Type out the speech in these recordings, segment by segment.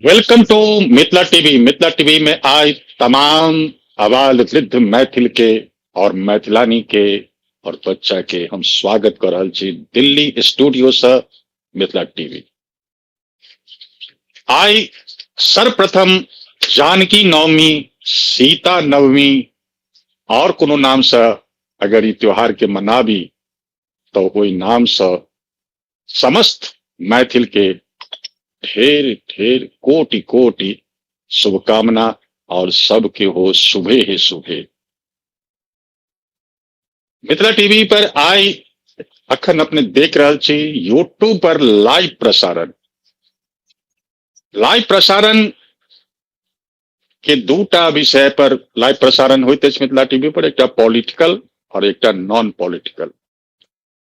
Welcome to Mithila TV. Mithila TV में आज तमाम आबाल वृद्ध मैथिल के और मैथिलानी के और बच्चा के हम स्वागत कर रहल छी दिल्ली स्टूडियो से मिथिला टीवी। आई सर्वप्रथम जानकी नवमी, सीता नवमी और कोनो नाम से अगर ई त्योहार के मनाबी तो ओई नाम से समस्त मैथिल के ढेर ढेर कोटि कोटि शुभकामना और सबके हो शुभे ही शुभे। मिथिला टीवी पर आई अखन अपने देख रहल छी यूट्यूब पर लाइव प्रसारण के दूटा विषय पर लाइव प्रसारण होइत अछि मिथिला टीवी पर, एकटा पॉलिटिकल और एकटा नॉन पॉलिटिकल।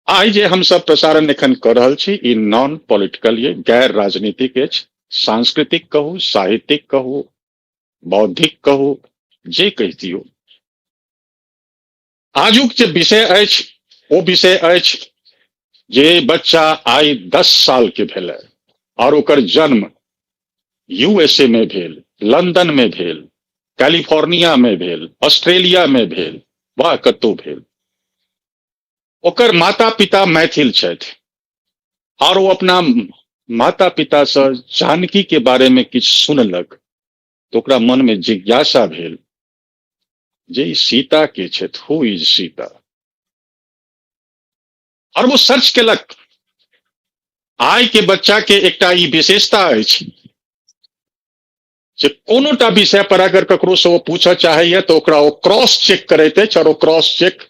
आई जे हम सब प्रसारण एखन कर रहल छी ई नॉन पॉलिटिकल, ये गैर राजनीतिक अछि। सांस्कृतिक कहू, साहित्यिक कहू, बौद्धिक कहू, जे कहि दियौ। आजुक जे विषय अछि ओ विषय अछि जे बच्चा आई 10 साल के भेल और ओकर जन्म यूएसए में भेल, लंदन में भेल, कैलिफोर्निया में भेल, ऑस्ट्रेलिया में भेल, वा कतौ भेल। ओकर माता पिता मैथिल छथि और वो अपना माता पिता से जानकी के बारे में किछ सुनलक तो ओकरा मन में जिज्ञासा भेल जे ई सीता के छथि, हु इज सीता। और वो सर्च केलक। आइ के बच्चा के एकटा ई विशेषता अछि जे कोनोटा विषय पर अगर ककरो से वो पूछऽ चाहैया तो ओकरा वो क्रॉस चेक करैत अछि और वो क्रॉस चेक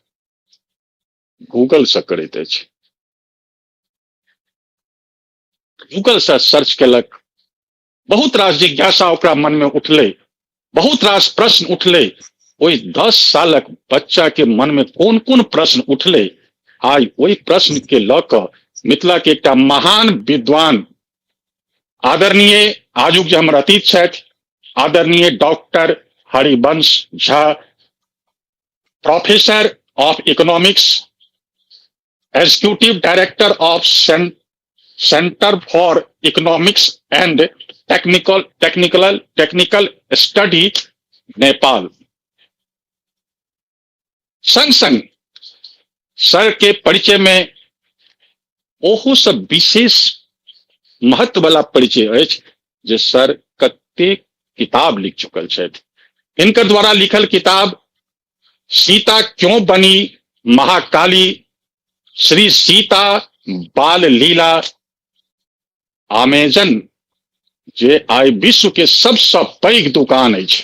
गूगल से करैत अछि। गूगल से सर्च केलक, बहुत रास जिज्ञासा ओकरा मन में उठले, बहुत रास प्रश्न उठले। ओई 10 सालक बच्चा के मन में कोन कोन प्रश्न उठले, आई ओई प्रश्न के लक मिथिला के एकटा महान विद्वान आदरणीय आजुक जे हमर अतीत छथि आदरणीय doctor Harivansh Jha, professor of economics, executive director of centre for economics and technical study Nepal. संग संग सर के परिचय में ओहो सब विशेष महत्व वाला परिचय अछि जे सर कते किताब लिख चुकल छथि। इनकर द्वारा लिखल किताब सीता क्यों बनी, महाकाली, श्री सीता, बाल लीला, अमेजन जे आई विश्व के सबसे पैघ दुकान अछि,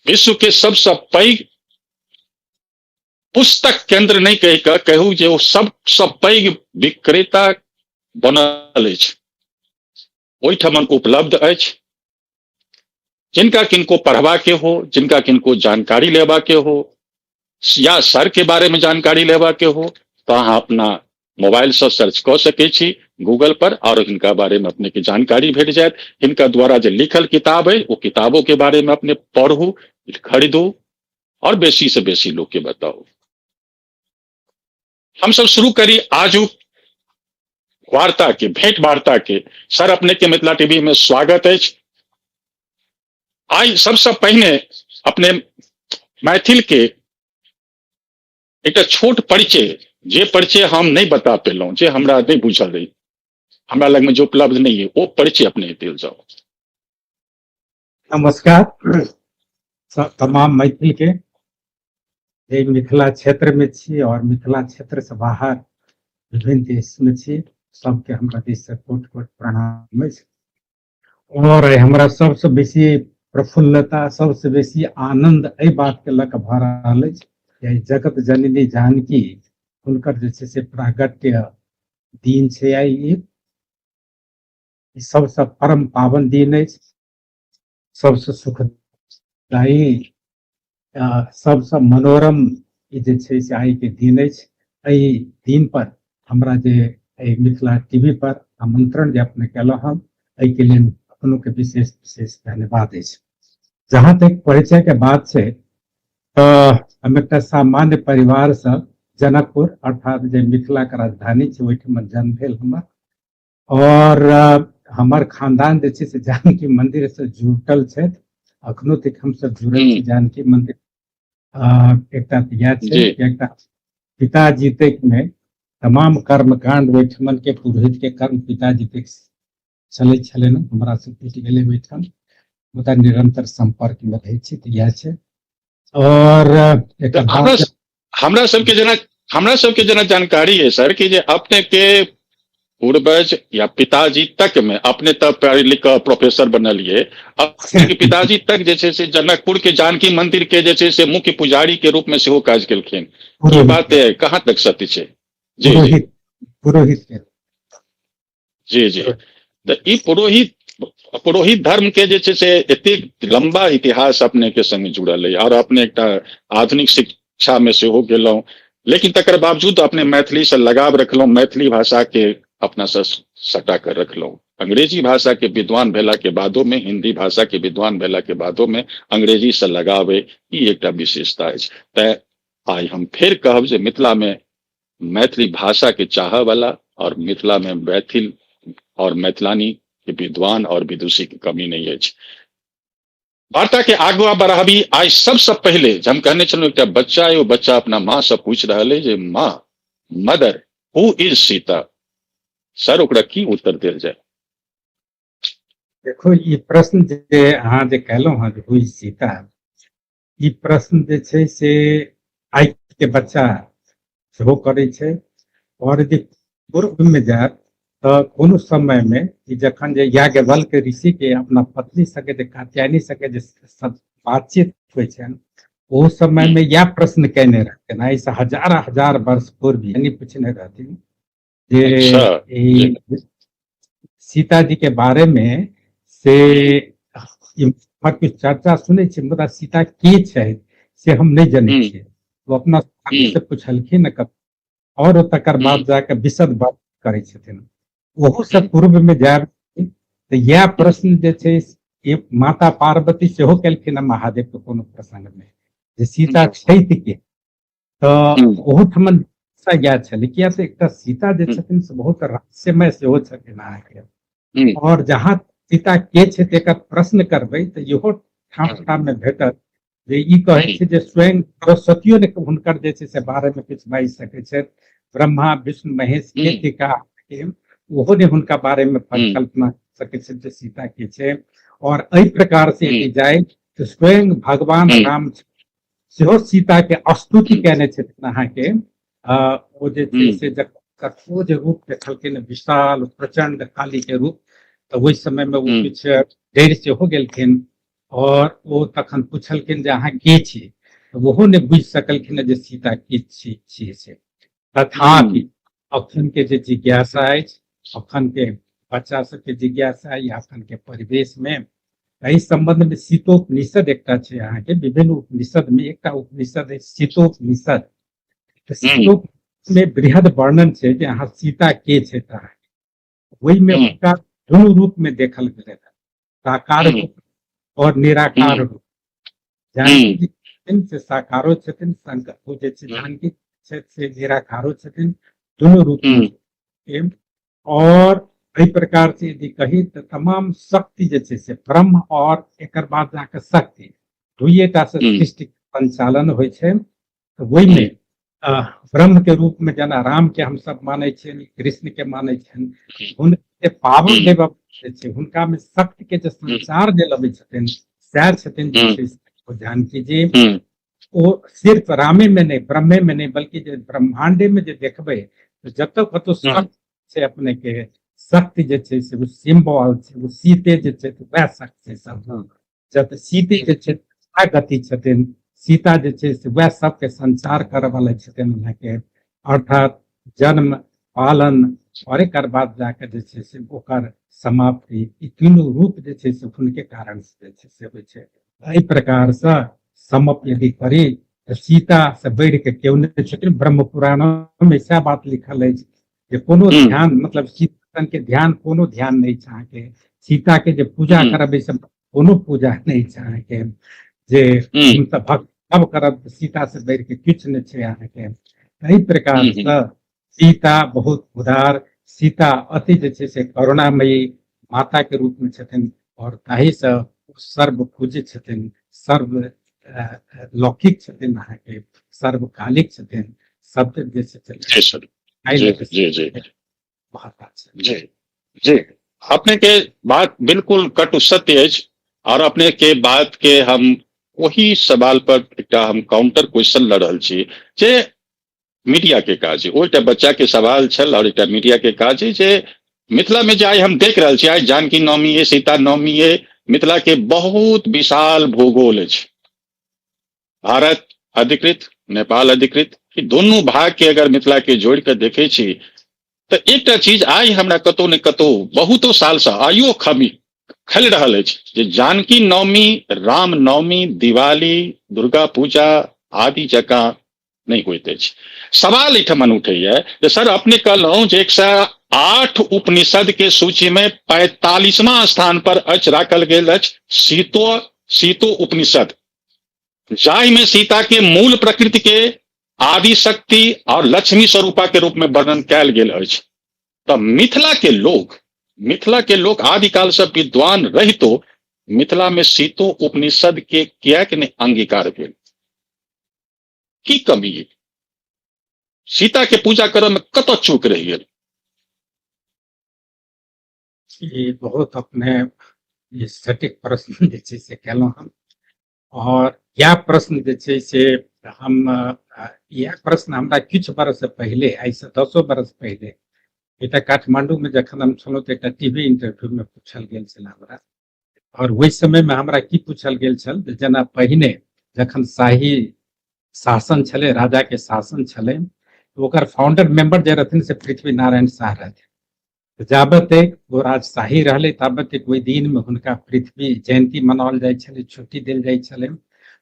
विश्व के सबसे पैघ पुस्तक केंद्र नहीं कहि कऽ कहू जे ओ सबसे पैघ विक्रेता बनल अछि, ओहिठमन उपलब्ध अछि। जिनका किनको पढ़वा के हो, जिनका किनको जानकारी लेवा के हो या सर के बारे में जानकारी लेवा के हो तो अहाँ अपना मोबाइल से सर्च कर सके छी गूगल पर और इनका बारे में अपने की जानकारी भेट जाएत। इनका द्वारा जो लिखल किताब है वो किताबों के बारे में अपने पढ़ू, खरीदू और बेसी से बेसी लोग के बताओ। हम सब शुरू करी आजू वार्ता के, भेंट वार्ता के। सर अपने के मिथिला टीवी में स्वागत है। आई सबसे पहले अपने मैथिल के एक छोट परिचय, जे परिचय हम नहीं बता पेलौं, जे हमरा नहीं बुझल रही, हमरा लग में जो उपलब्ध नहीं है, वो परिचय अपने देल जाओ। नमस्कार तमाम मैथिल के जे मिथिला क्षेत्र में छी और मिथिला क्षेत्र से बाहर विभिन्न देश में छी, सबके हमरा देश से कोट कोट प्रणाम अछि। और हमरा सबसे बेसी प्रफुल्लता, सबसे बेसी आनंद एहि बात के लक भऽ रहल अछि जे जगत जननी जानकी हुनकर जे छै से प्रागट्य दिन छै। आई ई सबसे परम पावन दिन अछि, सबसे सुखदायी, सबसे मनोरम ई जे छै से आई के दिन अछि। एहि दिन पर हमरा जे मिथिला टीवी पर आमंत्रण जे अपने केलहुँ हम, एहि के लेल अपनों के विशेष विशेष धन्यवाद अछि। जहाँ तक परिचय के बात छै तो हम एक सामान्य परिवार से जनकपुर अर्थात जे मिथिला के राजधानी छै ओहिठाम जन्म भेल हमर। और हमर खानदान जे छै से जानकी मंदिर से जुटल छै, अखनो तक हम सब जुड़ल छी जानकी मंदिर। एकटा इएह छै जी कि एकटा पिताजी तक में तमाम कर्मकांड ओहिठमन के पुरोहित के कर्म पिताजी तक चलै छलै ने, हमरा सब टूटि गेलै ओहिठाम, मुदा निरंतर संपर्क में रहै छी। तऽ इएह छै। और तो एकर बाद हमरा सबके जना जानकारी है सर कि जे अपने के पूर्वज या पिताजी तक में, अपने तब पढ़ लिख कर प्रोफेसर बनलिए, अपने के पिताजी तक जे छै से जनकपुर के जानकी मंदिर के जे छै से मुख्य पुजारी के रूप में सेहो काज केलखिन। ये बात है कहाँ तक सत्य छै? जी जी पुरोहित के जी जी। तो ई पुरोहित धर्म के जे छै से एतेक लंबा इतिहास अपने के संग जुड़ल है, और अपने एकटा आधुनिक शिक्षा में सेहो गेलौं, लेकिन तकर बावजूद अपने मैथिली से लगाव रखलौं, मैथिली भाषा के अपना से सटा कर रखलौं। अंग्रेजी भाषा के विद्वान भेला के बादो में, हिंदी भाषा के विद्वान भेला के बादो में अंग्रेजी से लगाव है, ई एकटा विशेषता अछि। तैं आइ हम फिर कहब जे मिथिला में मैथिली भाषा के चाहऽ वाला और मिथिला में मैथिल और मैथिलानी के विद्वान और विदुषी की कमी नहीं है। वार्ता के आगुआ बढ़ाबी। आई सबसे पहले जब हम कहने चलू एक बच्चा है, वो बच्चा अपना माँ से पूछ रहा है जे माँ, mother, who is Sita? Sir ओकरा की उत्तर देल जाए? देखो, ये प्रश्न जे अहाँ जे कहलौं हँ हु इज सीता, ई प्रश्न जे छै से आइ के बच्चा सेहो करै छै। और यदि पूर्व में जायब तऽ कोनो समय में ई जखन जे याज्ञवल्क्य के ऋषि के अपना पत्नी सके जे कात्यायनी सके जे सब बातचीत होइ छनि, ओ समय में यह प्रश्न कहने रहथिन। आई से हजार वर्ष पूर्व यानी पूछने रहथिन जे सीता जी के बारे में से कुछ चर्चा सुनै छी, मुदा सीता के छै से हम नहीं जानै छियै। वो अपना से पूछलखिन न, और तकर बाद जाके विशद बात करै छथिन। ओहो से पूर्व में जायब तो यह प्रश्न जे छै माता पार्वती सेहो केलखिन है महादेव के कोनो प्रसंग में, जे सीता छथि के, तो ओहो ठमन ज्ञा छलै। किया तऽ एकटा सीता जे छथिन से बहुत रहस्यमय सेहो छथिन अहाँके। और जहाँ सीता के छै तेकर प्रश्न करबै तऽ इहो ठाम में भेटत जे ई कहै छै जे स्वयं सरस्वतियो ने हुनकर जे छै से बारे में किछु बाजि सकै छै। ब्रह्मा विष्णु महेश के टीका ओहो ने हुनका बारे में परिकल्पना सकै छै जे सीता के छै। और एहि प्रकार से यदि जाए तो स्वयं भगवान राम सेहो सीता के स्तुति कहने छथिन अहाँके। ओ जे छै से ओ जे रूप देखलखिन विशाल प्रचंड काली के रूप, तो वही समय में वो कुछ देर से हो गेलखिन। और वो तखन पूछलखिन जे अहाँ के छी, तो ओहो ने बुझि सकलखिन जे सीता के छियै से। तथापि अखन के जे जिज्ञासा अछि, अखन के बच्चा सबके जिज्ञासा या अखन के परिवेश में, एहि संबंध में शीतोपनिषद एकटा छै अहाँके। विभिन्न उपनिषद में एकटा उपनिषद है शीतोपनिषद। शीतोपनिषद में बृहद वर्णन छै जे अहाँ सीता के छै, वही में उनका दुनू रूप में देखल गेलै, साकार रूप और निराकार रूप। जानकी जी से साकारो छथिन, शंकर जे छै जानकी से निराकारो छथिन, दुनू रूप में। और एहि प्रकार से यदि कही तो तमाम शक्ति जे छै से ब्रह्म और एकर बाद जाके शक्ति दुइटा से सृष्टि संचालन होइ छै। तो वही में ब्रह्म के रूप में जना राम के हम सब माने छियनि, कृष्ण के माने छनि, हुनके पावन देव जे छै हुनका में शक्ति के जे संचार जे लबै छथिन सैह छथिन जे छै जानकी जी। ओ सिर्फ रामे में नहीं, ब्रह्मे में नहीं, बल्कि जे ब्रह्मांडे में जे देखबै तो जतऽ कतौ शक्ति छै अपने के, शक्ति जे छै से सिंबल छै, वो सीते जे छै वह शक्ति सब। जत सीते जे छै गति छथिन, सीता जे छै से वह सबके संचार करऽ वाला छथिन अहाँके। अर्थात जन्म, पालन और एकर बाद जाके जे छै से ओकर समाप्ति, ई तीनों रूप जे छै से हुनके कारण से जे छै से होइ छै। एहि प्रकार से समप यदि करी तो सीता से बढ़ के केओ नहीं छथिन। ब्रह्म पुराण में सैह बात लिखल है जे कोनो ध्यान, मतलब सीता के ध्यान कोनो ध्यान नहीं छै अहाँके। सीता के जे पूजा करब सब कोनो पूजा नहीं छै अहाँके। जे हमसब भक्त अब करब सीता से बढ़ के किछु नहीं छै अहाँके। एहि प्रकार से सीता बहुत उदार, सीता अति जे छै से करुणामयी, माता के रूप में छथिन और ताहि से सर्व पूजित छथिन, सर्व लौकिक छथिन, अहाँ के सर्वकालिक छथिन, सब जे छथिन जी सर, जी जी जी माता छथिन। जी जी, अपने के बात बिल्कुल कटु सत्य अछि और अपने के बात के हम वही सवाल पर एकटा हम काउंटर क्वेश्चन लड़ रहल छी जे मीडिया के काज है, ओटा बच्चा के सवाल छल और एकटा मीडिया के काज है जे मिथिला में जे आइ हम देख रहल छी, आइ जानकी नवमी है, सीता नवमी है, मिथिला के बहुत विशाल भूगोल अछि, भारत अधिकृत, नेपाल अधिकृत, ई दोनों भाग के अगर मिथिला के जोड़ के देखे छी तो एकटा चीज आइ हमरा कतौ ने कतौ बहुतो साल से आइयो खलि रहल अछि जे जानकी नवमी, राम नवमी, दिवाली, दुर्गा पूजा आदि जकाँ नहीं होइत अछि। सवाल एठमन उठैया जे सर अपने कहलहुँ जे 108 उपनिषद के सूची में 45वां स्थान पर अछि राखल गेल अछि सीतो उपनिषद, जाहि में सीता के मूल प्रकृति के आदि शक्ति और लक्ष्मी स्वरूपा के रूप में वर्णन कयल गेल अछि। तो मिथिला के लोग आदिकाल से विद्वान रहितो मिथिला में सीतो उपनिषद के कियाक नहीं अंगीकार भेल, की कमी है? सीता के पूजा करने में कत चूक रह गेल? ये बहुत अपने ये सटीक प्रश्न जे छै से केलहुँ हम, और यह प्रश्न जे छै से हम यह प्रश्न हमरा किछु बरस पहले, आई से 10 बरस पहले एटा काठमांडू में जखन हम छलहुँ तो एक टीवी इंटरव्यू में पूछल गेल छल हमरा, और वही समय में हमरा की पूछल गेल छल जेना पहिने जखन शाही शासन छलै, राजा के शासन छलै, तो ओकर फाउंडर मेंबर जे रहथिन से पृथ्वी नारायण शाह रहथिन। जाबत तक वो राजशाही रहले ताबत तक ओहि दिन में हुनका पृथ्वी जयंती मनाओल जाइ छलै, छुट्टी देल जाइ छलै।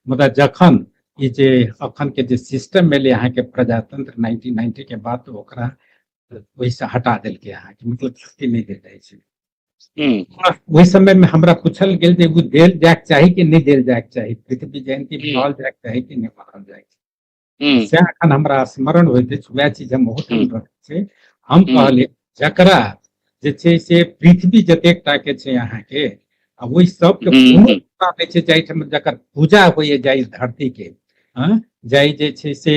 मुदा जखन ई जे अखन के जे सिस्टम एलै अहाँ के प्रजातंत्र 1990 के बाद, तो ओकरा वही से हटा दिल के, अहाँ के मतलब छुट्टी नहीं देल जाइ छै। वही समय में हमरा पूछल गेल जे वो देल जाक चाही कि नहीं देल जाक चाही, पृथ्वी जयंती मनाओल जाक चाही कि नहीं मनाओल जाक चाही। से अखन हमरा स्मरण होइत अछि, वह चीज हम ओहठाम रखै छै। हम कहलिए जकरा जे छै से पृथ्वी जतेकटा के छै अहाँ के, आ वही सब के कोनो पता नहीं छै जाहिठाम जकर पूजा होइए जाहि धरती के, जाहि जे छै से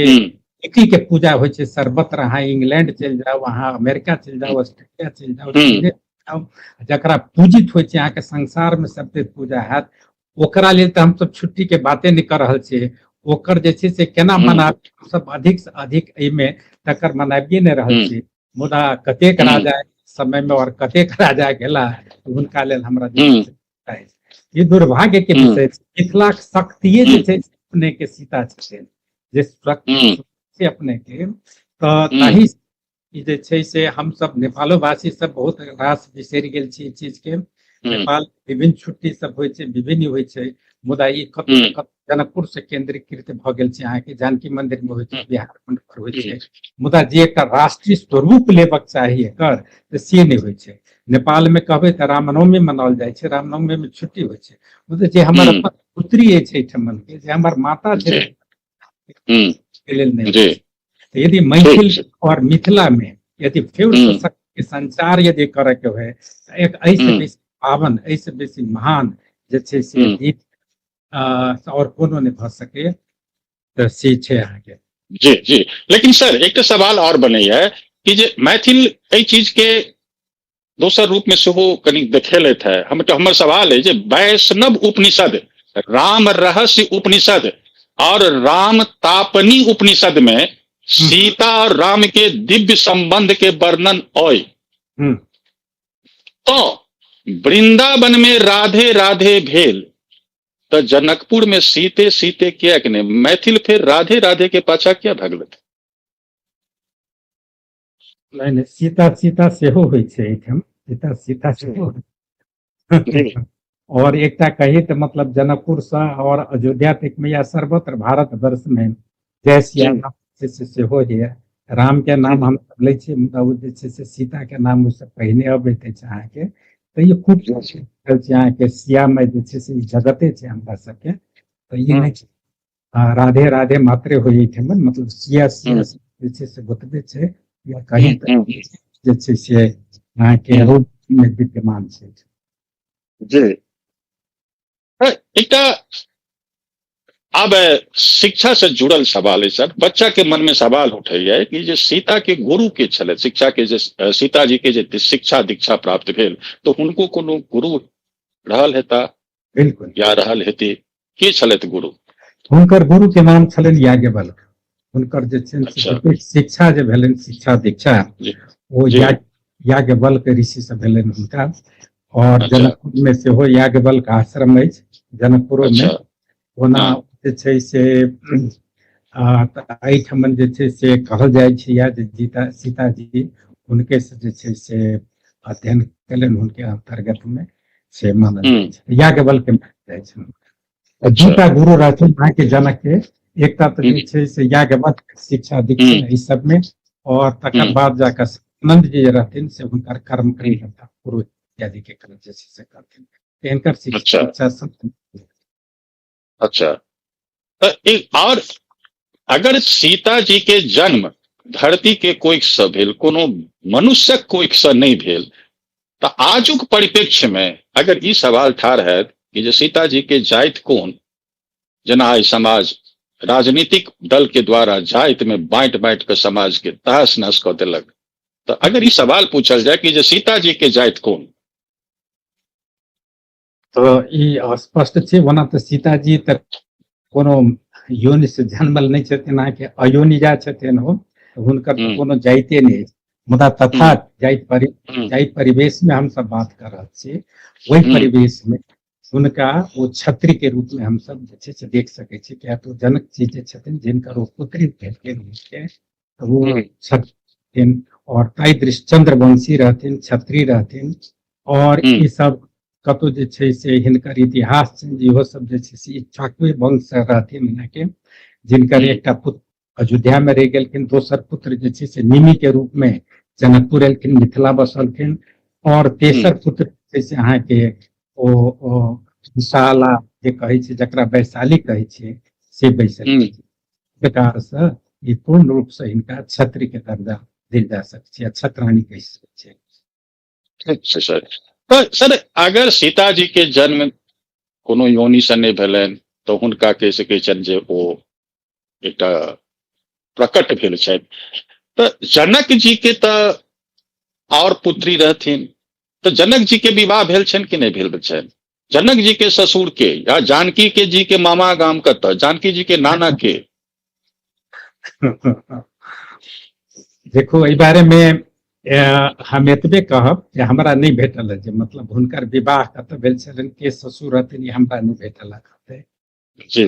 एकी के पूजा होइ छै सर्वत्र। अहाँ इंग्लैंड चल जाओ, अहाँ अमेरिका चल जाओ, ऑस्ट्रेलिया चल जाओ, चीने जाओ, जकरा पूजित होइ छै अहाँ के संसार में सबसे पूजा हैत, ओकरा लेल तो हम सब छुट्टी के बाते नहीं कर रहल छियै। ओकर जे छै से केना मनाबी, हम सब अधिक से अधिक एमे तकर मनाबिए नहीं रहल छी। मुदा कतेक राजा समय में और कतेक राजा गेला, हुनका लेल हमरा जे छै ये दुर्भाग्य के विषय छै। मिथिला के शक्तिये जे छै अपने के सीता छथिन, जे शक्ति अपने के, तो ताहि ई जे छै से हम सब नेपालो वासी सब बहुत रास बिसरि गेल छी ई चीज के। नेपाल विभिन्न छुट्टी सब होइ छै, विभिन्न होइ छै, मुदा ई कतौ जनकपुर से केंद्रीकृत भ गेल छै, अहाँ के जानकी मंदिर में होइ छै, बिहार खंड पर होइ छै, मुदा जे एकटा राष्ट्रीय स्वरूप लेबक चाही एकर से नहीं होइ छै। नेपाल में कहबै तो रामनवमी मनाओल जाइ छै, रामनवमी में छुट्टी होइ छै, मुदा जे हमर अपन पुत्री अछि एहिठमन के, जे हमर माता छै, लेल नहीं होइ छै। यदि मैथिल और मिथिला में यदि फिर से शक्ति के संचार यदि करे के है, एक ऐसे बेसी पावन, ऐसे बेसी महान जे छै से गीत और कोनो नहीं भ सके, तो से छै अहाँ के। जी जी, लेकिन सर एक सवाल और बने है कि जे मैथिल एहि चीज के दोसर रूप में सेहो कनी देखेलथि है। हमर सवाल है जे वैष्णव उपनिषद, राम रहस्य उपनिषद और राम तापनी उपनिषद में सीता और राम के दिव्य संबंध के वर्णन ओय, तो वृंदावन में राधे राधे भेल, तो जनकपुर में सीते सीते किया नहीं? मैथिल फिर राधे राधे के पाछा क्या भगलत? नहीं सीता सीता सेहो होइ छै एहिठाम, सीता सीता सेहो और एकटा कही तो मतलब जनकपुर से और अयोध्या तक में या सर्वत्र भारत वर्ष में जय सिया राम से हो है। राम के नाम हम ले छी, मुदा ओ जे छै से सीता के नाम उससे पहिने अबैत अछि अहाँ के। तो ये खूब अहाँ के सिया में जे छै से जगते छै हमरा सबके, तो ये नहीं राधे राधे मात्रे होई एहिठाम, मतलब सिया सिया जे छै से गोतबे छै, या कहीं जे छै से अहाँ के में विद्यमान छै। जी एकटा अब शिक्षा से जुड़ल सवाल है सर, बच्चा के मन में सवाल उठैया कि जे सीता के गुरु के छले, शिक्षा के जे सीता जी के जे शिक्षा दीक्षा प्राप्त भेल तो उनको कोनो गुरु रहल हेता बिल्कुल या रहल हेती, के छलैथ गुरु? हुनकर गुरु के नाम छलनि याज्ञवल्क। हुनकर जे छनि अच्छा। से शिक्षा जे भेलनि, शिक्षा दीक्षा जी ओ जी याज्ञवल्क ऋषि से भेलनि हुनका। और अच्छा जनकपुर में सेहो याज्ञवल्क आश्रम अछि, जनकपुरो में। अच्छा ओना हाँ जे छै से एहिठमन जे छै से कहल जाइ छै या जे सीता जी हुनके से जे छै से अध्ययन केलनि, हुनके अंतर्गत में से मानल जाइ छै, याज्ञवल्क के मानल जाइ छै। अच्छा दूटा गुरु रहथिन अहाँ के जनक के, एकटा तो जे छै से याज्ञवल्क शिक्षा दीक्षा ई सब में, और तकर बाद जाकर आनंद जी रहथिन से हुनकर कर्म करी गुरु इत्यादि के कर्म जे छै से करथिन, इनकर शिक्षा अच्छा दीक्षा सब। अच्छा तो एक और अगर सीता जी के जन्म धरती के कोइक से भेल, कोनो मनुष्यक कोइक से नहीं भेल, तो आजुक परिप्रेक्ष्य में अगर ई सवाल ठाढ़ है कि जे सीता जी के जाइत कोन, जना आई समाज राजनीतिक दल के द्वारा जाइत में बांट बांट के समाज के तहस नहस कऽ देलक, तो अगर ई सवाल पूछल जाए कि जे सीता जी के जाइत कोन, तो ई स्पष्ट छै। ओना तो सीता जी तऽ कोनो योनि से जन्मल नहीं छथिन, अहाँ के अयोनिजा छथिन हो, हुनकर तो कोनो जाइते नहीं। मुदा तथा जाइत परिवेश में हम सब बात कर रहल छी, वही परिवेश में हुनका वो छत्री के रूप में हम सब जे छै से देख सकै छी। क्या तो जनक जी जे छथिन जिनकर वो पुत्री भेलखिन हुनके, तो वो छथिन, और ताई दृष्टि चंद्रवंशी रहथिन, छत्री रहथिन। और ई सब कतो जे छै से हिनकर इतिहास छनि जे इहो सब जे छै से इक्ष्वाकु वंश से रहथिन हिनके, जिनकर एकटा पुत्र अयोध्या में रह गेलखिन, दोसर पुत्र जे छै से निमि के रूप में जनकपुर एलखिन, मिथिला बसलखिन, और तेसर पुत्र जे छै से अहाँ के ओ विशाला जे कहै छै, जकरा वैशाली कहै छै, से बैसल प्रकार से ई पूर्ण रूप से हिनका छत्री के दर्जा देल जा सकै छै, छत्राणी कहि सकै छै। अच्छा सर, तो सर अगर सीता जी के जन्म कोनो योनि से नहीं भेलनि तो हुनका कहि सकै छनि जे ओ एकटा प्रकट भेल छथि, तो जनक जी के तो और पुत्री रहथिन, तो जनक जी के विवाह भेल छनि कि नहीं भेल छनि? जनक जी के ससुर के या जानकी के जी के मामा गाम कतऽ, जानकी जी के नाना के? देखो एहि बारे में हम एतबे कहब जे हमरा नहीं भेटल है, जे मतलब हुनकर विवाह कतऽ भेल छलनि, के ससुर रहथिन, ये हमरा नहीं भेटल है। जी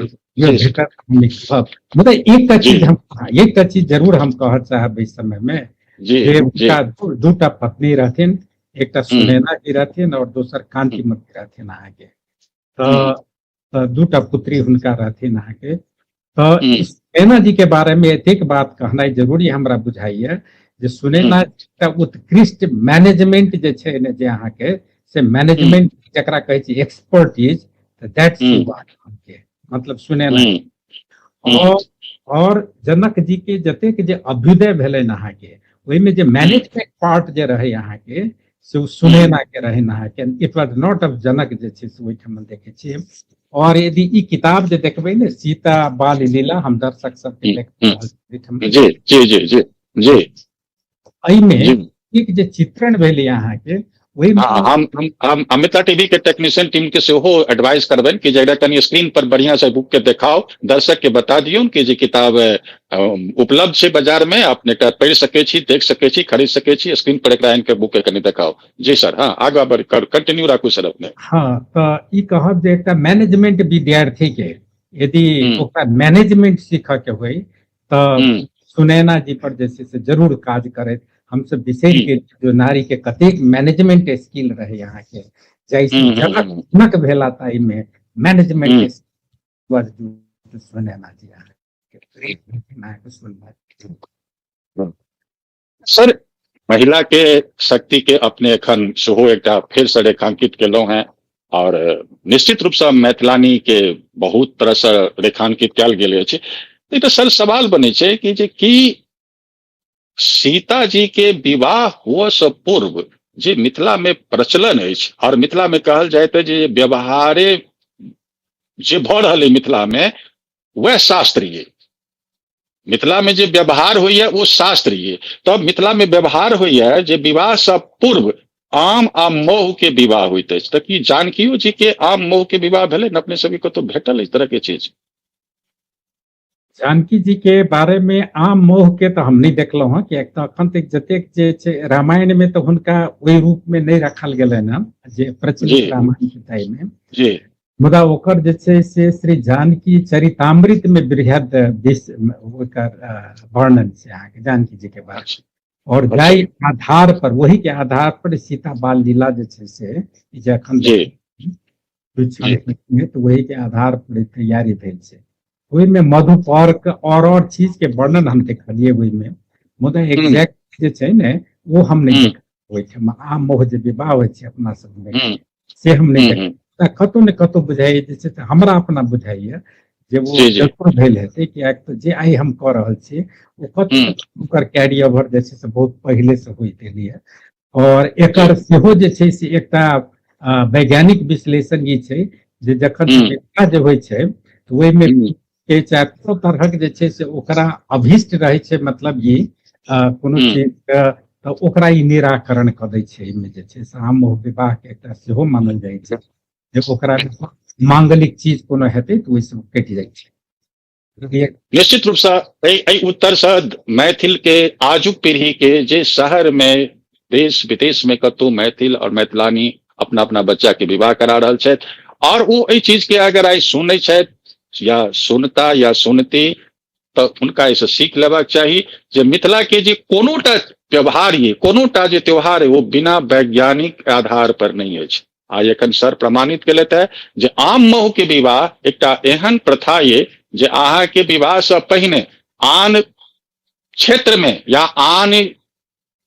मतलब एक चीज जरूर हम कह चाहब इस समय में, जे उनका दूटा पत्नी रहथिन, एकटा सुनैना जी रहथिन और दोसर कांतिमती रहथिन अहाँ के। तो दूटा पुत्री हुनका रहथिन अहाँ के। तो सुनैना जी के बारे में एक बात कहनाइ जरूरी हमरा बुझाइए, जे सुनैना उत्कृष्ट मैनेजमेंट जे छै ने, जे अहाँ के से मैनेजमेंट जकरा कहै छै एक्सपर्टीज, दैट्स के मतलब सुनैना। और जनक जी के जतेक जे अभ्युदय भेलनि अहाँ के, ओहि में जे मैनेजमेंट पार्ट जे रहे अहाँ के, से सुनैना के रहनि अहाँ के। इट वाज नॉट ऑफ जनक जे छै से ओहिठाम देखे छियै। और यदि ई किताब जे देखबै ने, सीता बाल लीला, हम दर्शक सबके एक जे चित्रण भेलै अहाँ के, वही हम अमिता टीवी के टेक्नीशियन टीम के सेहो एडवाइस करबनि कि जरा कनी स्क्रीन पर बढ़िया से बुक के दिखाओ, दर्शक के बता दियौन कि जे किताब उपलब्ध छै बाजार में, अपने पढ़ि सकै छी, देख सकै छी, खरीद सकै छी। स्क्रीन पर एकरा आनि के बुक के कनी दिखाओ। जी सर, हाँ आगा बढ़ कंटिन्यू राखू सर अपने। हाँ, तो ई कहब जे एकटा मैनेजमेंट विद्यार्थी के यदि ओकरा मैनेजमेंट सीखऽ के होय, तो सुनैना जी पर जैसे से जरूर काज करे। हम सब बिसरि गेल जो नारी के कतेक मैनेजमेंट स्किल रहे यहाँ के, जैसे जनक भेला ताई में मैनेजमेंट सुनैना जी सर महिला के शक्ति के अपने एखन सेहो एकटा फेर से रेखांकित केलहुं हैं, और निश्चित रूप से मैथिलानी के बहुत तरह से रेखांकित कयल गेल अछि। तो सर सवाल बने कि सीता जी के विवाह हुआ से पूर्व जे मिथिला में प्रचलन अछि और मिथिला में कहल जाए तो जे व्यवहारे जे भ रहल है मिथिला में वह शास्त्रीय, मिथिला में जे व्यवहार होइए वो शास्त्रीय। तब मिथिला में व्यवहार होइए जे विवाह से पूर्व आम आ मोह के विवाह होइत अछि। त की जानकियो जी के आम मोह के विवाह भेलै न? अपने सभी को तो भेटल इस तरह के चीज। जानकी जी के बारे में आम मोह के तो हम नहीं देखलो हँ कि अखन तक जतेक जे छै रामायण में तो हुनका ओहि रूप में नहीं रखल गेलै हँ जे प्रचलित रामायण के टाइम में जी, मुदा ओकर जे छै से श्री जानकी चरितामृत में बृहद ओकर वर्णन छै अहाँके जानकी जी के बारे में। और जाहि आधार पर, वही के आधार पर सीता बाल लीला जे छै से जखन तो वही के आधार पर तैयारी भेल छै। ओहि में मधुपर्क और चीज के वर्णन हम देखलिए ओहि में, मुदा एग्जैक्ट जे छै ने वो हम नहीं देख। आम मोह जे विवाह होइ छै अपना सब में से हम नहीं देख। कतौ ने कतौ बुझाइए जे छै हमरा अपना बुझाइए जे वो जरूर भेल हेतै कि तो जे आई हम कह रहल छी वो कतौ ओकर कैरी ओवर जे छै से बहुत पहले से होइत एलिए। और एकर सेहो जे छै से एकटा वैज्ञानिक विश्लेषण ई छै जे जखन विवाह जे होइ छै तो ओहि में के चारो तरहक जे छै से ओकरा अभिष्ट रहे छै, मतलब ई कोनो चीज के ओकरा ई निराकरण कर दै छै। एहिमे जे छै से आम मोह विवाह के एकटा सेहो मानल जाइ छै जे ओकरा मांगलिक चीज कोनो हेतै तो ओहिसँ कटि जाइ छै। निश्चित रूप से उत्तर से मैथिल के आजुक पीढ़ी के जे शहर में देश विदेश में कतौ मैथिल और मैथिलानी अपना अपना बच्चा के विवाह करा रहल छथि और वो एहि चीज के अगर आई सुनै छथि या सुनता या सुनती तो हुनका इसे सीख लेबाक चाही जे मिथिला के जे कोनोटा व्यवहार ये कोनोटा जे त्योहार है वो बिना वैज्ञानिक आधार पर नहीं अछि। आई एखन सर प्रमाणित केलथि है जे आम मोह के विवाह एकटा एहन प्रथा ये जे अहाँ के विवाह से पहिने आन क्षेत्र में या आन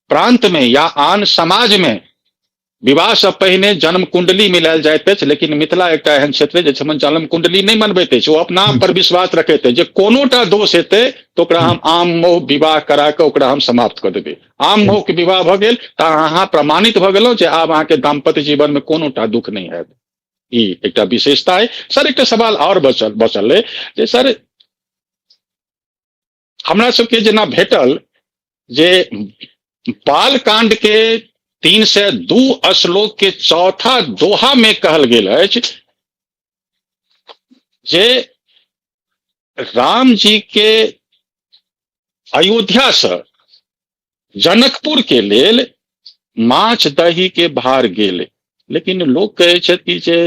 प्रांत में या आन समाज में विवाह से पहिने जन्म कुंडली मिलायल जाइत अछि, लेकिन मिथिला एकटा एहन क्षेत्र जे जन्म कुंडली नहीं मनबैत अछि। ओ अपना पर विश्वास रखैत अछि जे कोनोटा दोष हेतै तो ओकरा हम आम मोह विवाह करा के ओकरा हम समाप्त कर देबै। आम मोह के विवाह भ गेल त अहाँ प्रमाणित भ गेलौ जे आब अहाँ के दाम्पत्य जीवन में कोनोटा दुख नहीं हैत। ई एकटा विशेषता है। सर एकटा सवाल और बचल है जे सर हमरा सबके जेना भेटल जे बाल कांड के 302 श्लोक के चौथा दोहा में कहल गेल अछि जे राम जी के अयोध्या से जनकपुर के लेल माछ दही के भार गेल, लेकिन लोग कहे छथि कि जे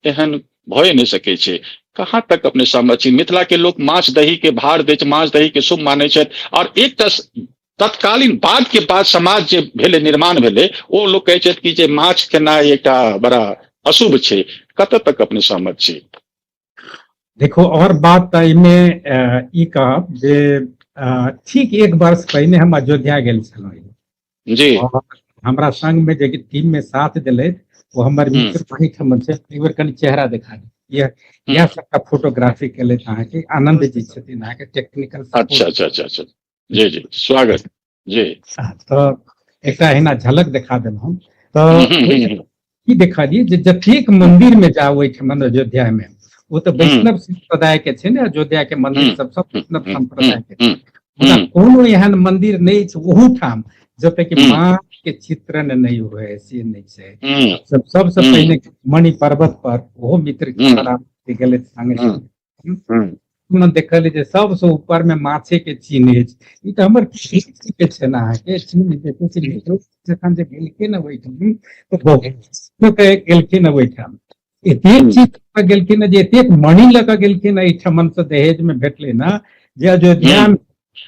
एहन भय नहीं सके छे। कहाँ तक अपने सहमत छी? मिथिला के लोग माछ दही के भार दे, माछ दही के शुभ माने छथि और एक तत्कालीन बाद के बाद समाज जे भेले निर्माण भेले ओ लोग कहे छथि कि जे माछ खेनाइ एकटा बड़ा अशुभ छे। कत तक अपने सहमत छी? देखो और बात में ई कहब जे ठीक 1 वर्ष पहले हम अयोध्या गेल छलहुँ जी, और हमरा संग में जे टीम में साथ दिले वो हमर मित्र वही ठमन से एक बार कनी चेहरा दिखा दी यह सबका फोटोग्राफी के लिए अहाँ के आनंद जी छथिन अहाँ के टेक्निकल अच्छा अच्छा जी जी स्वागत जी। तो एक एना झलक दिखा देलहुँ तो की देखा दिए जे जतेक मंदिर में जाओ ठमन अयोध्या में वो तो वैष्णव संप्रदाय के छे ने, अयोध्या के मंदिर सब वैष्णव संप्रदाय के कोनो एहन मंदिर नहीं छे ओहू ठाम जते कि माँ के चित्रण नहीं हुए से नहीं छे। सबसे पहले मणि पर्वत पर वो मित्र गेले संगे देखल जे सबसे ऊपर में माछे के चिन्ह ई तो हमर के छे ना के चिन्ह देखे से जखन जे गेलके न ओइठम तो बहुत गेलके न ओइठम एतेक चीज गेलखिन जे एतेक मणि लगा गेलखिन एठमन से दहेज में भेटले ना जे अयोध्या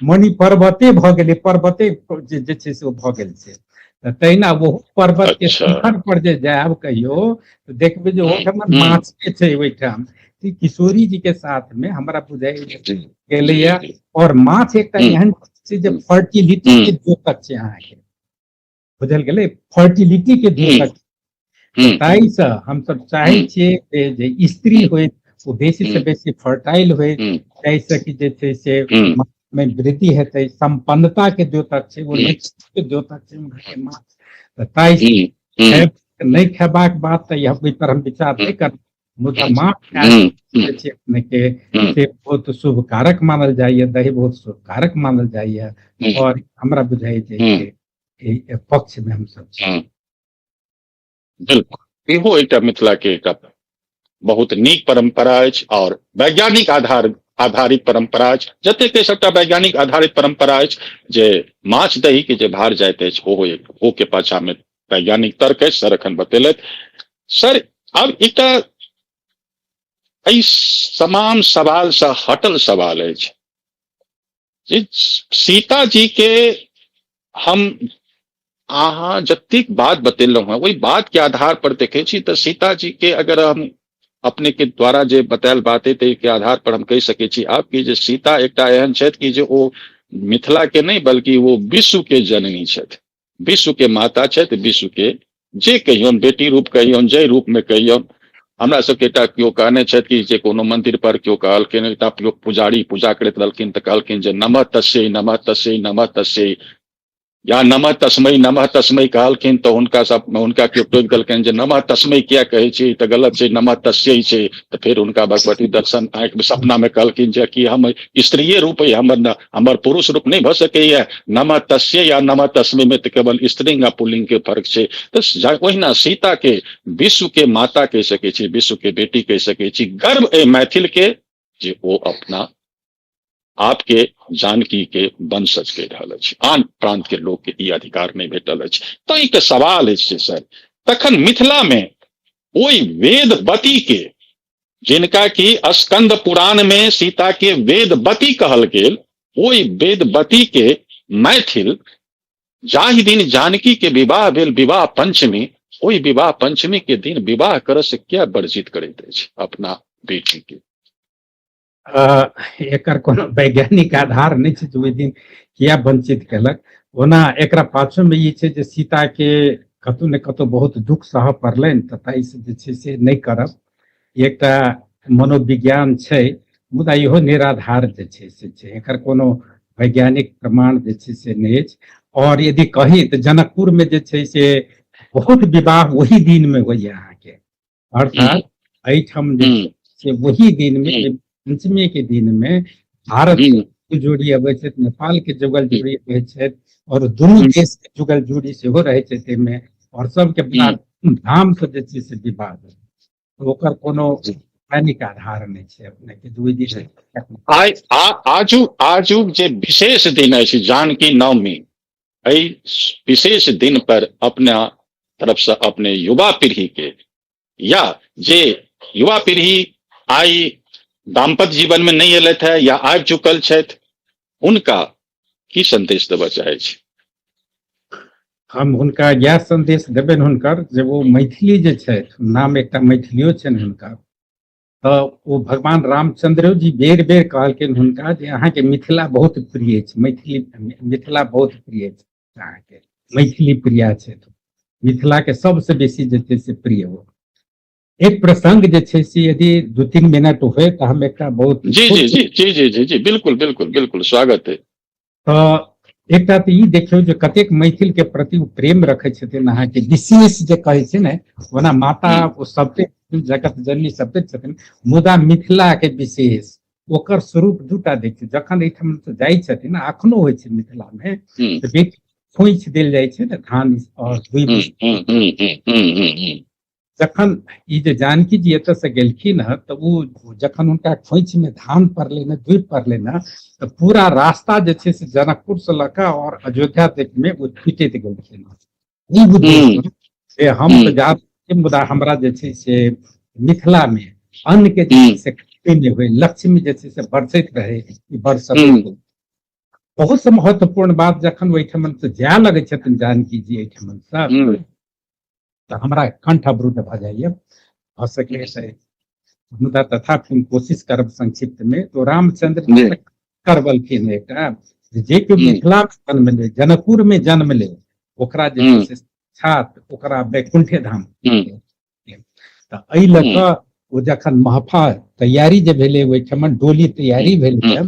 मणि पर्वते भ गेले, पर्वते जे छे से भ गेल छे। तहिना वो पर्वत के शिखर पर जे जायब कहियो तो देखबे जे ओठमन माछ के छे ओइठम। किशोरी जी के साथ में हमरा बुझाई गेलैया और माछ एकटा एहन चीज जे फर्टिलिटी के द्योतक छे अहाँ के बुझल गेलै, फर्टिलिटी के द्योतक ताई से हम सब चाहे छिए जे स्त्री होय वो बेसी से बेसी फर्टाइल होय, जैसे कि जे छे से में वृद्धि हेतै, संपन्नता के द्योतक छै, वो निश्चित के द्योतक छै हुनका के माछ। तऽ ताहि नहीं खेबाक बात तऽ यह पर हम विचार नहीं कर, मुदा माछ खाय छै अपने के से बहुत शुभ कारक मानल जाइए, दही बहुत शुभ कारक मानल जाइए, और हमरा बुझाई जे पक्ष में हम सब छी। बिल्कुल, इहो एकटा मिथिला के एकटा बहुत नीक परंपरा अछि और वैज्ञानिक आधारित परंपरा अछि। जतेक के सबटा वैज्ञानिक आधारित परंपरा अछि जे माछ दही के जे भार जाइत अछि ओहो के पाछा में वैज्ञानिक तर्क अछि, सर एखन बतेलथि। सर अब एकटा एहि तमाम सवाल से हटल सवाल अछि जे सीता जी के हम अहाँ जतेक बात बतेलहुँ हैं, वही बात के आधार पर देखे छी तो सीता जी के अगर हम अपने के द्वारा जे बतायल बात है के आधार पर हम कह सके छी आप कि जे सीता एकटा एहन छथि कि जे ओ मिथिला के नहीं बल्कि वो विश्व के जननी छथि, विश्व के माता छथि, विश्व के जे कहियौन, बेटी रूप कहियौन, जय रूप में कहियौन। हमरा सबके एकटा केओ कहने छथि कि जे कोनो मंदिर पर केओ कहलखिन, एकटा पुजारी पूजा करैत रहलखिन तऽ कहलखिन जे नमः तस्यै नमः तस्यै नमः तस्यै, या नमः तस्मै कहलखिन तो हुनका केओ टोकि देलखिन जे नमः तस्मै किया कहै छी, तऽ गलत छै, नमः तस्यै छै। तो फिर हुनका भगवती दर्शन आंख में सपना में कहलखिन जे कि हम स्त्रीय रूप है, हमर पुरुष रूप नहीं भ सकैया, नमः तस्यै या नमः तस्मै में तो केवल स्त्रीलिंग आ पुल्लिंग के फर्क छै। तो ओहिना सीता के विश्व के माता कह सकै छी, विश्व के बेटी कह सकै छी। गर्व ए मैथिल के जे ओ अपना आपके जानकी के वंशज के रहल अछि, आन प्रांत के लोग के ई अधिकार नहीं भेटल अछि। तो एक सवाल अछि सर, तखन मिथिला में ओई वेदवती के, जिनका की स्कंद पुराण में सीता के वेदवती कहल गेल, ओई वेदवती के मैथिल जाहि दिन जानकी के विवाह भेल, विवाह पंचमी, ओई विवाह पंचमी के दिन विवाह करऽ से क्या वर्जित करैत अछि अपना बेटी के? एकर कोनो वैज्ञानिक आधार नहीं छै जे ओहि दिन किया वंचित केलक। ओना एकरा पाछू में ई छै जे सीता के कतौ ने कतौ बहुत दुख सहऽ पड़लनि, तऽ ताहि से जे छै से नहीं करब एकटा मनोविज्ञान छै, मुदा इहो निराधार जे छै से छै, एकर कोनो वैज्ञानिक प्रमाण जे छै से नहीं अछि। और यदि कही तो जनकपुर में जे छै से बहुत विवाह वही दिन में होइए अहाँके, अर्थात एहिठाम जे छै से वही दिन में पंचमी के दिन में भारत के जोड़ी अबै छै, नेपाल के जुगल जोड़ी अबै छै, और दुनू देश के जुगल जोड़ी सेहो रहै छै ताहिमे, और सबके बड़ा धूमधाम से जे छै से विवाह भेल। तो ओकर कोनो वैज्ञानिक आधार नहीं छै अपने के दुई दिन। आजुक जे विशेष दिन अछि जानकी नवमी, एहि विशेष दिन पर अपना तरफ से अपने युवा पीढ़ी के, या जे युवा पीढ़ी आई दाम्पत्य जीवन में नहीं एलथि है या आबि चुकल छथि, उनका की संदेश देबऽ चाहै छी? हम हुनका यह संदेश देबनि हुनकर जे वो मैथिली जे छथि, नाम एकटा मैथिलियो छनि हुनका, तऽ ओ भगवान रामचंद्र जी बेर बेर कहलखिन हुनका जे अहाँके मिथिला बहुत प्रिय अछि, मिथिला बहुत प्रिय अछि अहाँके, मैथिली प्रिय छथि, मिथिला के सबसे बेसी जे छै से प्रिय हो। एक प्रसंग जे छै से यदि 2-3 मिनट हुए तो हम एकटा बहुत जी जी जी जी जी जी जी बिल्कुल बिल्कुल बिल्कुल स्वागत है। तो एकटा तो ई देखियो जे कतेक मैथिल के प्रति प्रेम रखे छथिन, अहाँके विशेष जे कहै छै ने, ओना माता ओ सबके जगत जननी सबके छथिन, मुदा मिथिला के विशेष ओकर स्वरूप दूटा देखियो। जखन एहिठाम से जाइ छथिन, अखनो होइ छै मिथिला में, तऽ बेटी खोइछ देल जाइ छै ने धान और जखन ई जे जानकी जी एतऽ से गेलखिन हँ, तऽ वो जखन उनका खोइछ में धान पड़ले न, दूबि पड़ले न, तो पूरा रास्ता जे छै से जनकपुर से लका और अयोध्या तक में वो छुटैत गेलखिन। ई बुझियौ जे हम तो जा, मुदा हमरा जे छै से मिथिला में अन्न के जे से नहीं हुए, लक्ष्मी जे छै से बरसैत रहे, बरसत बहुत से महत्वपूर्ण बात। जखन ओहिठाम से जाय लगे छथिन जानकी जी एहिठाम से, तो हमरा कंठ अवरुद्ध भ जाइए, भ सके से, मुदा तथापि कोशिश करब संक्षिप्त में। तो रामचंद्र करवलखिन एकटा जे के मिथिला में जन्म ले, जनकपुर में जन्म ले, ओकरा जे छै छात ओकरा वैकुंठे धाम। तऽ एहि लऽ कऽ ओ जखन महफा तैयारी जे भेलै, ओहिठाम डोली तैयारी भेलै,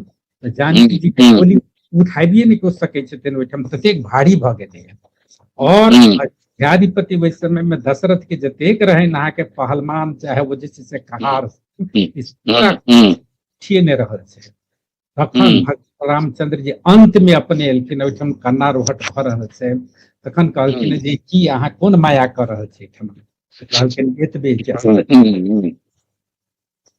तो जानकी जी के गोली उठाबिए नहीं को सके छथिन ओहिठाम, ततेक भारी भ गेलै। और अयोध्याधिपति वही समय में दशरथ के जतेक रहे अहाँ के पहलवान चाहे वो जे छै से कहार छिए नहि रहल छै। तखन भगवान रामचंद्र जी अंत में अपने एलखिन, ओहिठाम कन्ना रोहट भ रहल छै। तखन कहलखिन जे की अहाँ कोन माया कर रहल छी एहिठाम, कहलखिन एतबे जे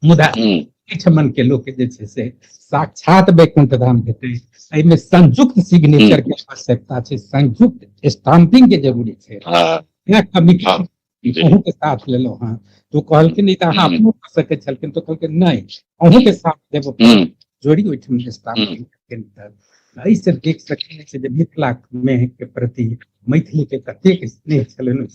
मुदा एहिठमन के लोक जे छै से साक्षात वैकुंठ धाम भेटै, एहिमे संयुक्त सिग्नेचर के आवश्यकता छै, संयुक्त स्टाम्पिंग के जरूरी छै। यहाँ कमिटी अहूँ के साथ लेलो हाँ, तो कहलखिन ई अहाँ अपनो कर सकै छलखिन, तो कहलखिन नहीं अहूँ के साथ देबो, जोड़ी ओहिठाम स्टाम्पिंग केलखिन। एहि से देख सकै छै जे मिथिला में के प्रति मैथिली के कतेक स्नेह छलनि।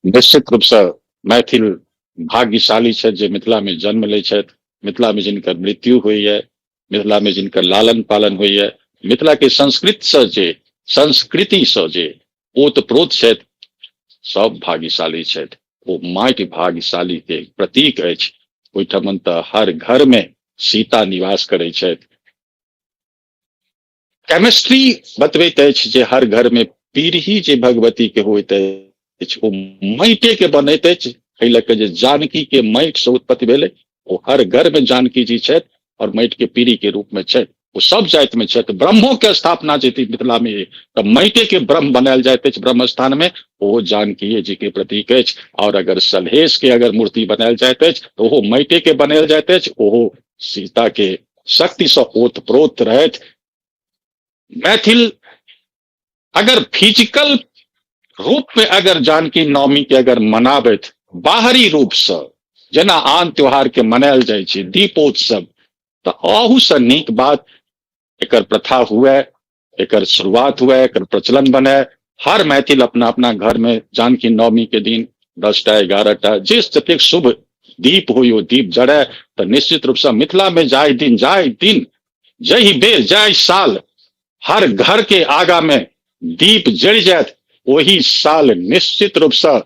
निश्चित रूप से मैथिल भाग्यशाली छै जे मिथिला में जन्म लै छथि, मिथिला में जिनकर मृत्यु होइए, मिथिला में जिनकर लालन पालन होइए, मिथिला के संस्कृति से जे ओतप्रोत छथि, सब भाग्यशाली छथि। ओ माटि भाग्यशाली के प्रतीक अछि। ओहिठमन तऽ हर घर में सीता निवास करै छथि। केमिस्ट्री बतबैत अछि जे हर घर में पीढ़ी जे भगवती के होइत अछि ओ माटे के बनैत अछि। एहि लऽ कऽ जे जानकी के माटि से उत्पत्ति भेलै, ओ हर घर में जानकी जी छथि और माटि के पीढ़ी के रूप में छथि। वो सब जाति में छथि। ब्रह्मो के स्थापना जे मिथिला में तऽ माटे के ब्रह्म बनायल जाइत अछि ब्रह्म स्थान में, ओ जानकी जी के प्रतीक अछि। और अगर सलहेश के अगर मूर्ति बनायल जाइत अछि तो ओहो माटे के बनायल जाइत अछि। ओहो सीता के शक्ति से ओतप्रोत रहैत। मैथिल अगर फिजिकल रूप में अगर जानकी नवमी के अगर मनाबैत, बाहरी रूप से जेना आन त्योहार के मनायल जाइ छै दीपोत्सव, तो अहू से नीक बात एकर प्रथा हुए, एकर शुरुआत हुए, एकर प्रचलन बने। हर मैथिल अपना अपना घर में जानकी नवमी के दिन 10टा 11टा जिस जतेक शुभ दीप हो ओ दीप जड़े, तो निश्चित रूप से मिथिला में जाय दिन जही बेर जाय साल हर घर के आगा में दीप जड़ जात, वही साल निश्चित रूप से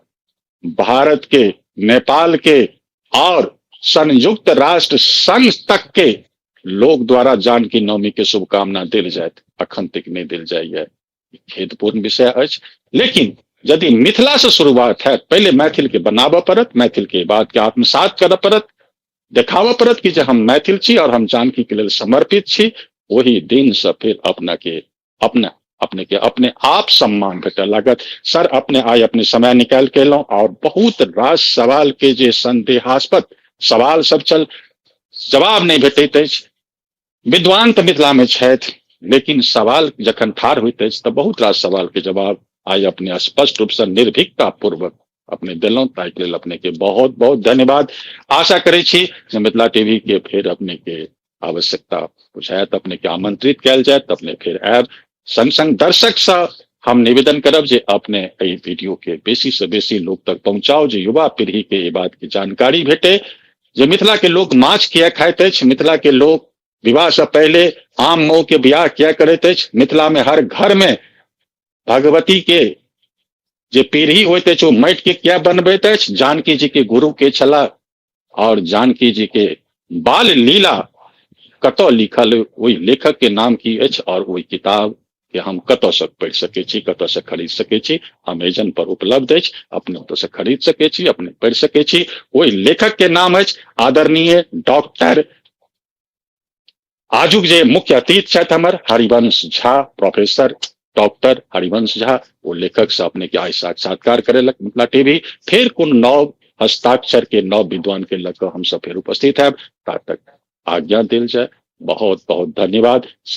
भारत के, नेपाल के और संयुक्त राष्ट्र संघ तक के लोग द्वारा जानकी नवमी के शुभकामना दिल जाए, अखन तक नहीं दिल जाइए। खेदपूर्ण विषय अछि। लेकिन यदि मिथिला से शुरुआत है, पहले मैथिल के बनाबऽ पड़त, मैथिल के बात के आत्मसात करऽ पड़त, देखाबऽ पड़त कि जे हम मैथिल छी और हम जानकी के लिए समर्पित छी। वही दिन से फिर अपने के अपने आप सम्मान भेटऽ लागत। सर अपने आय अपने समय निकाल के एलहुं और बहुत रास सवाल के जे संदेहास्पद सवाल सब छल, जवाब नहीं भेटैत अछि। विद्वान तऽ मिथिला में छथि, लेकिन सवाल जखन ठाढ़ होइत अछि तऽ बहुत रास सवाल के जवाब आय अपने स्पष्ट रूप से निर्भीकता पूर्वक अपने दिलहुं, ताकि लेल अपने के बहुत बहुत धन्यवाद। आशा करै छी जे मिथिला टीवी के फिर अपने के आवश्यकता बुझायत, अपने के आमंत्रित कयल जाय, अपने फिर आयब। संग संग दर्शक से हम निवेदन करब जे अपने एहि वीडियो के बेसी से बेसी लोग तक पहुंचाओ, जे युवा पीढ़ी के ये बात की जानकारी भेटे जे मिथिला के लोग माछ किया खाइत अछि, मिथिला के लोग विवाह से पहले आम मऊ के ब्याह किया करैत अछि, मिथिला में हर घर में भगवती के जे पीढ़ी होइत अछि ओ माटि के किया बनबैत अछि, जानकी जी के गुरु के छला और जानकी जी के बाल लीला कतऽ लिखल, ओहि लेखक के नाम की अछि और ओहि किताब के हम कतऽ से पढ़ि सकै छी, कतऽ से खरीद सकै छी। अमेजन पर उपलब्ध अछि, अपने ओतऽ से खरीद सकै छी, अपने पढ़ि सकै छी। ओहि लेखक के नाम अछि आदरणीय डॉक्टर, आजुक जे मुख्य अतिथि छथि हमर हरिवंश झा, प्रोफेसर डॉक्टर हरिवंश झा, वो लेखक से अपने के आय साक्षात्कार करेलक मिथिला टीवी। फिर कोन नव हस्ताक्षर के नव विद्वान के लग हम सब फिर उपस्थित है, ता तक आज्ञा दिल जाए। बहुत बहुत धन्यवाद।